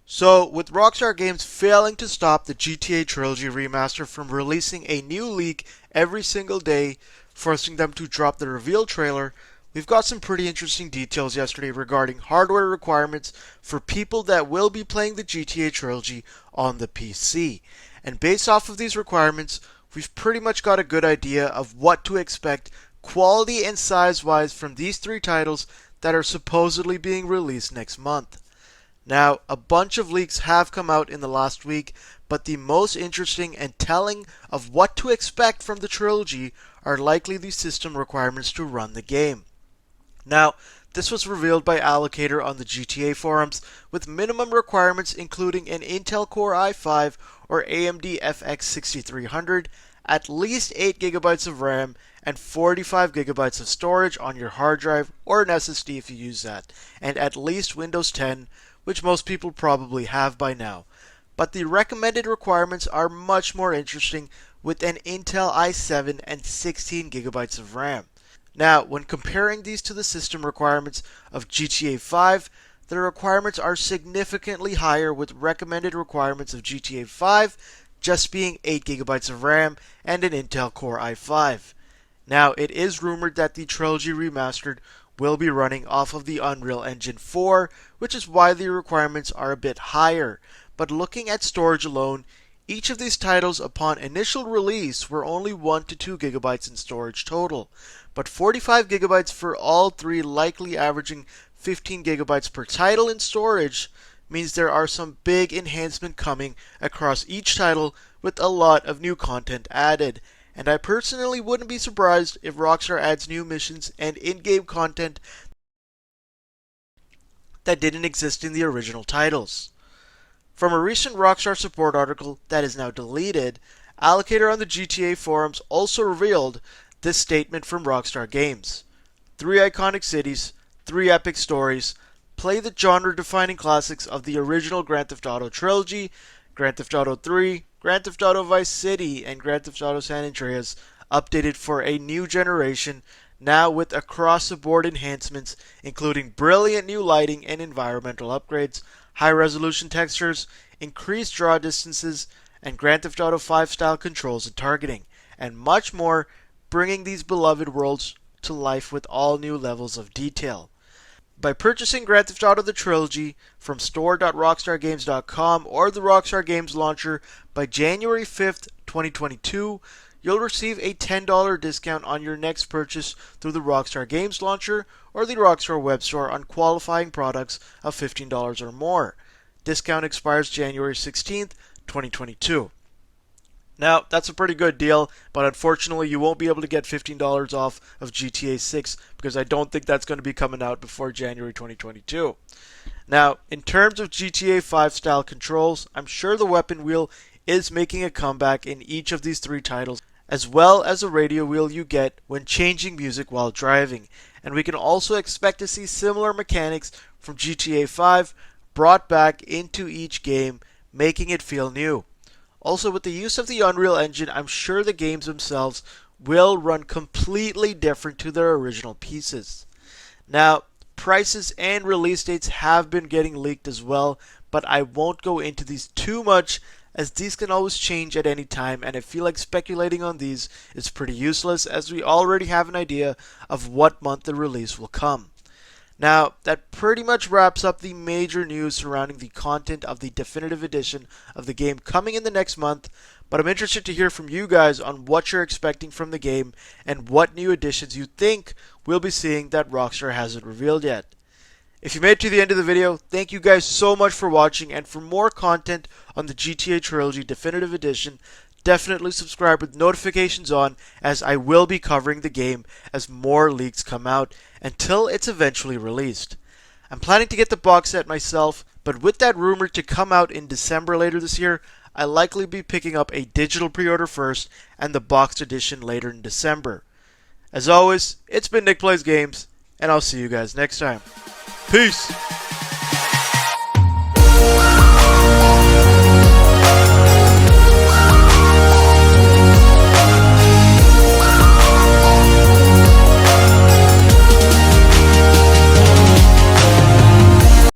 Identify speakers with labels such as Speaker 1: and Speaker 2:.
Speaker 1: So, with Rockstar Games failing to stop the GTA Trilogy remaster from releasing a new leak every single day, forcing them to drop the reveal trailer, we've got some pretty interesting details yesterday regarding hardware requirements for people that will be playing the GTA Trilogy on the PC. And based off of these requirements, we've pretty much got a good idea of what to expect quality and size-wise from these three titles that are supposedly being released next month. Now, a bunch of leaks have come out in the last week, but the most interesting and telling of what to expect from the trilogy are likely the system requirements to run the game. Now, this was revealed by Allocator on the GTA forums, with minimum requirements including an Intel Core i5 or AMD FX 6300, at least 8GB of RAM, and 45GB of storage on your hard drive or an SSD if you use that, and at least Windows 10, which most people probably have by now. But the recommended requirements are much more interesting with an Intel i7 and 16GB of RAM. Now, when comparing these to the system requirements of GTA 5, the requirements are significantly higher, with recommended requirements of GTA 5 just being 8GB of RAM and an Intel Core i5. Now, it is rumored that the Trilogy Remastered will be running off of the Unreal Engine 4, which is why the requirements are a bit higher. But looking at storage alone, each of these titles upon initial release were only 1 to 2GB in storage total, but 45GB for all three, likely averaging 15GB per title in storage, means there are some big enhancement coming across each title with a lot of new content added. And I personally wouldn't be surprised if Rockstar adds new missions and in-game content that didn't exist in the original titles. From a recent Rockstar support article that is now deleted, Allocator on the GTA forums also revealed this statement from Rockstar Games. 3 iconic cities, 3 epic stories, play the genre-defining classics of the original Grand Theft Auto trilogy, Grand Theft Auto 3, Grand Theft Auto Vice City, and Grand Theft Auto San Andreas, updated for a new generation, now with across-the-board enhancements, including brilliant new lighting and environmental upgrades, high-resolution textures, increased draw distances, and Grand Theft Auto 5 style controls and targeting, and much more, bringing these beloved worlds to life with all new levels of detail. By purchasing Grand Theft Auto the Trilogy from store.rockstargames.com or the Rockstar Games launcher by January 5th, 2022, you'll receive a $10 discount on your next purchase through the Rockstar Games launcher or the Rockstar web store on qualifying products of $15 or more. Discount expires January 16th, 2022. Now, that's a pretty good deal, but unfortunately you won't be able to get $15 off of GTA 6 because I don't think that's going to be coming out before January 2022. Now, in terms of GTA 5 style controls, I'm sure the weapon wheel is making a comeback in each of these three titles, as well as a radio wheel you get when changing music while driving. And we can also expect to see similar mechanics from GTA 5 brought back into each game, making it feel new. Also, with the use of the Unreal Engine, I'm sure the games themselves will run completely different to their original pieces. Now, prices and release dates have been getting leaked as well, but I won't go into these too much as these can always change at any time, and I feel like speculating on these is pretty useless as we already have an idea of what month the release will come. Now, that pretty much wraps up the major news surrounding the content of the definitive edition of the game coming in the next month, but I'm interested to hear from you guys on what you're expecting from the game and what new additions you think we'll be seeing that Rockstar hasn't revealed yet. If you made it to the end of the video, thank you guys so much for watching, and for more content on the GTA Trilogy Definitive Edition, definitely subscribe with notifications on, as I will be covering the game as more leaks come out until it's eventually released. I'm planning to get the box set myself, but with that rumored to come out in December later this year, I'll likely be picking up a digital pre-order first and the boxed edition later in December. As always, it's been Nick Plays Games, and I'll see you guys next time. Peace!